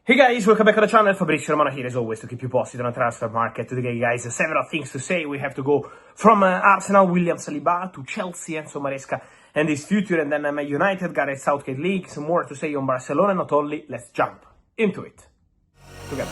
Hey guys, welcome back to the channel. Fabrizio Romano here as always to keep you posted on the transfer market. Today guys, several things to say. We have to go from Arsenal, William Saliba to Chelsea, and so Maresca and his future, and then United, Gareth Southgate League. Some more to say on Barcelona, not only. Let's jump into it together.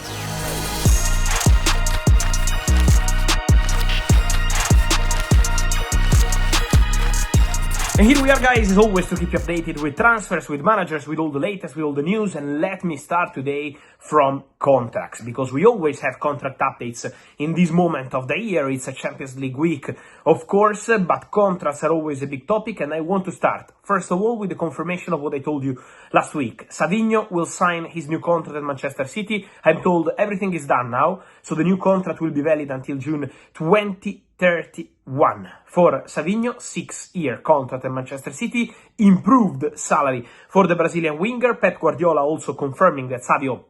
And here we are guys, as always, to keep you updated with transfers, with managers, with all the latest, with all the news. And let me start today from contracts, because we always have contract updates in this moment of the year. It's a Champions League week, of course, but contracts are always a big topic, and I want to start, first of all, with the confirmation of what I told you last week. Savinho will sign his new contract at Manchester City. I'm told everything is done now, so the new contract will be valid until June 2031. For Savinho, 6-year contract at Manchester City, improved salary for the Brazilian winger. Pep Guardiola also confirming that Savio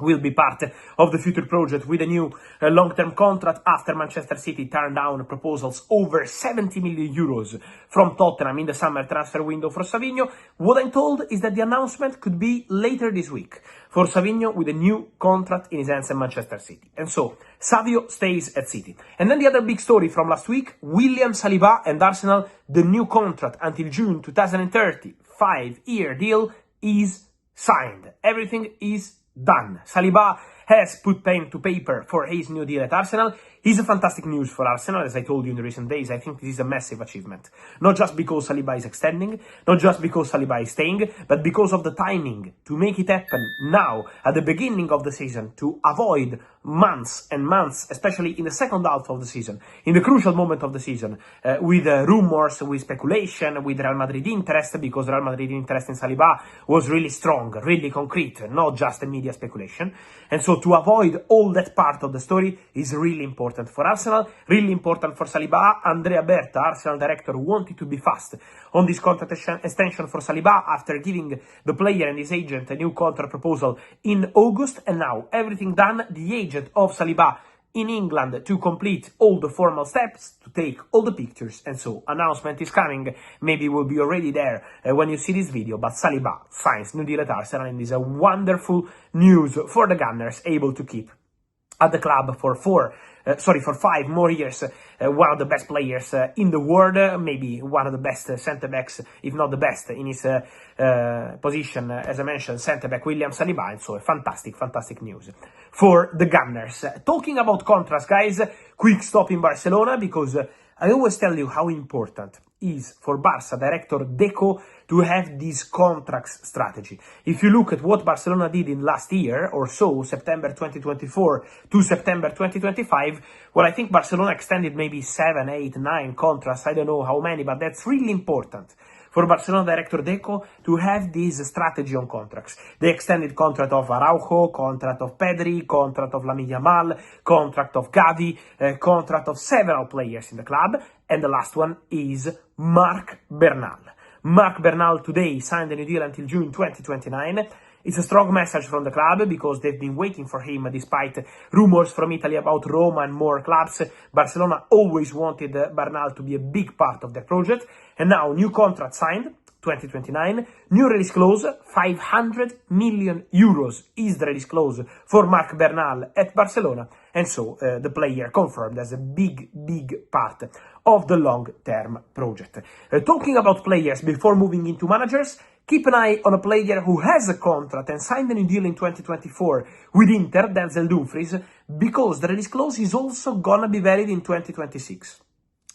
will be part of the future project with a new long-term contract after Manchester City turned down proposals over 70 million euros from Tottenham in the summer transfer window for Savinho. What I'm told is that the announcement could be later this week for Savinho with a new contract in his hands at Manchester City. And so, Savio stays at City. And then the other big story from last week, William Saliba and Arsenal, the new contract until June 2030, 5-year deal is signed. Everything is done. Saliba has put pen to paper for his new deal at Arsenal. It's a fantastic news for Arsenal, as I told you in the recent days. I think this is a massive achievement. Not just because Saliba is extending, not just because Saliba is staying, but because of the timing to make it happen now, at the beginning of the season, to avoid months and months, especially in the second half of the season, in the crucial moment of the season, with rumors, with speculation, with Real Madrid interest, because Real Madrid interest in Saliba was really strong, really concrete, not just a media speculation. And so to avoid all that part of the story is really important for Arsenal, really important for Saliba. Andrea Berta, Arsenal director, wanted to be fast on this contract extension for Saliba after giving the player and his agent a new contract proposal in August, and now everything done. The agent of Saliba in England to complete all the formal steps, to take all the pictures, and so announcement is coming. Maybe will be already there when you see this video, but Saliba signs new deal at Arsenal, and is a wonderful news for the Gunners, able to keep at the club for 5 more years, one of the best players in the world, maybe one of the best centre-backs, if not the best, in his position, as I mentioned, centre-back William Saliba, and so fantastic news for the Gunners. Talking about contracts, guys, quick stop in Barcelona, because I always tell you how important is for Barca director Deco to have this contracts strategy. If you look at what Barcelona did in last year or so, September 2024 to September 2025, well, I think Barcelona extended maybe 7, 8, 9 contracts, I don't know how many, but that's really important for Barcelona director Deco to have this strategy on contracts. They extended contract of Araujo, contract of Pedri, contract of Lamine Yamal, contract of Gavi, contract of several players in the club, and the last one is Marc Bernal. Marc Bernal today signed a new deal until June 2029. It's a strong message from the club, because they've been waiting for him despite rumors from Italy about Roma and more clubs. Barcelona always wanted Bernal to be a big part of their project, and now new contract signed, 2029, new release clause, 500 million euros is the release clause for Marc Bernal at Barcelona, and so the player confirmed as a big part of the long-term project. Talking about players before moving into managers, keep an eye on a player who has a contract and signed a new deal in 2024 with Inter, Denzel Dumfries, because the release clause is also gonna be valid in 2026.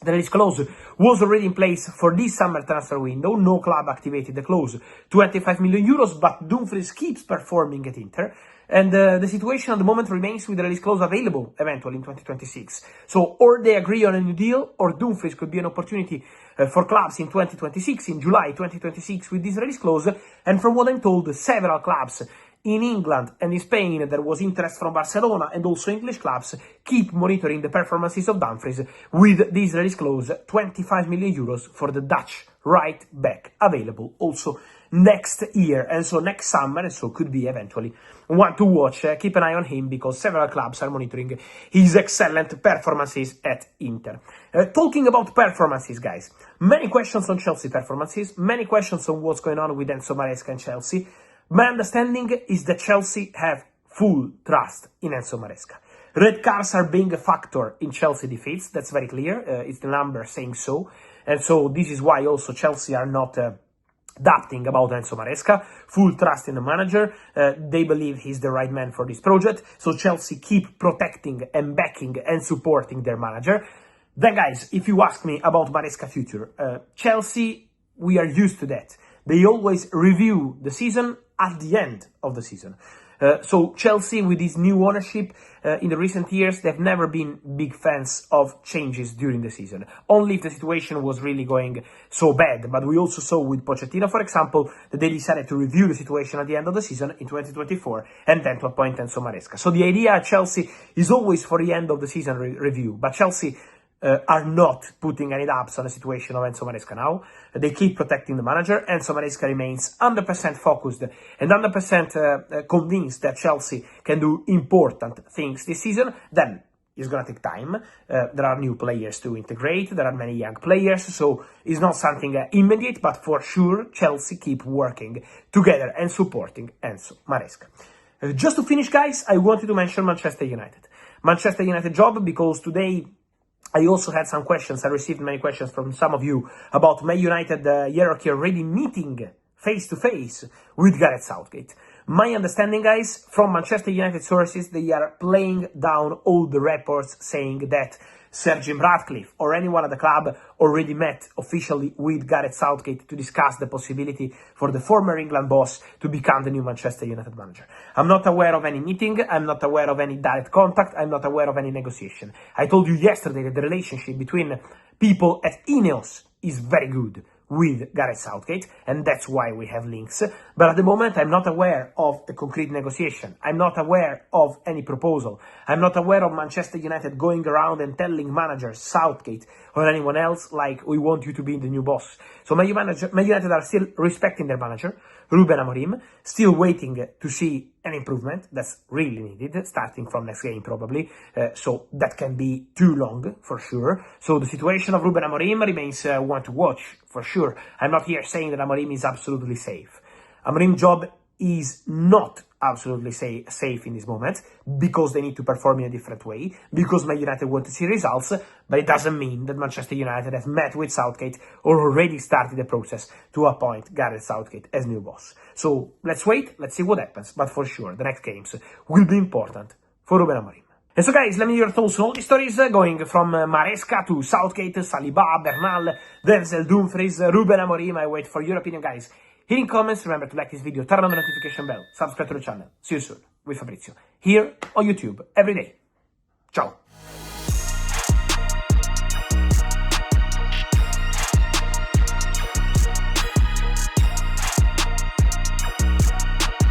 The release clause was already in place for this summer transfer window. No club activated the clause, 25 million euros, but Dumfries keeps performing at Inter. And the situation at the moment remains with the release clause available eventually in 2026. So, or they agree on a new deal, or Dumfries could be an opportunity for clubs in 2026, in July 2026, with this release clause. And from what I'm told, several clubs in England and in Spain, there was interest from Barcelona, and also English clubs keep monitoring the performances of Dumfries with this release clause, 25 million euros for the Dutch right back, available also next year, and so next summer, and so could be eventually one to watch. Keep an eye on him, because several clubs are monitoring his excellent performances at Inter. Talking about performances, guys, many questions on Chelsea performances, many questions on what's going on with Enzo Maresca and Chelsea. My understanding is that Chelsea have full trust in Enzo Maresca. Red cards are being a factor in Chelsea defeats, that's very clear, it's the number saying so, and so this is why also Chelsea are not doubting about Enzo Maresca, full trust in the manager, they believe he's the right man for this project, so Chelsea keep protecting and backing and supporting their manager. Then guys, if you ask me about Maresca future, Chelsea, we are used to that. They always review the season at the end of the season. So Chelsea, with this new ownership, in the recent years, they've never been big fans of changes during the season. Only if the situation was really going so bad. But we also saw with Pochettino, for example, that they decided to review the situation at the end of the season in 2024 and then to appoint Enzo Maresca. So the idea at Chelsea is always for the end of the season review. But Chelsea are not putting any doubts on the situation of Enzo Maresca now. They keep protecting the manager. Enzo Maresca remains 100% focused and 100% convinced that Chelsea can do important things this season. Then it's going to take time. There are new players to integrate. There are many young players. So it's not something immediate, but for sure Chelsea keep working together and supporting Enzo Maresca. Just to finish, guys, I wanted to mention Manchester United. Manchester United job, because today I also had some questions. I received many questions from some of you about Man United hierarchy already meeting face-to-face with Gareth Southgate. My understanding, guys, from Manchester United sources, they are playing down all the reports saying that Sir Jim Ratcliffe or anyone at the club already met officially with Gareth Southgate to discuss the possibility for the former England boss to become the new Manchester United manager. I'm not aware of any meeting, I'm not aware of any direct contact, I'm not aware of any negotiation. I told you yesterday that the relationship between people at Ineos is very good with Gareth Southgate, and that's why we have links. But at the moment, I'm not aware of a concrete negotiation. I'm not aware of any proposal. I'm not aware of Manchester United going around and telling managers, Southgate or anyone else, like, we want you to be the new boss. So Man United are still respecting their manager, Ruben Amorim, still waiting to see an improvement that's really needed, starting from next game probably, so that can be too long for sure. So the situation of Ruben Amorim remains one to watch for sure. I'm not here saying that Amorim is absolutely safe. Amorim's job is not absolutely safe in this moment, because they need to perform in a different way, because Man United want to see results, but it doesn't mean that Manchester United have met with Southgate or already started the process to appoint Gareth Southgate as new boss. So let's wait, let's see what happens, but for sure the next games will be important for Ruben Amorim. And so guys, let me know your thoughts on all these stories, going from Maresca to Southgate, Saliba, Bernal, Denzel Dumfries, Ruben Amorim. I wait for your opinion, guys. Here in comments, remember to like this video, turn on the notification bell, subscribe to the channel. See you soon with Fabrizio, here on YouTube, every day. Ciao!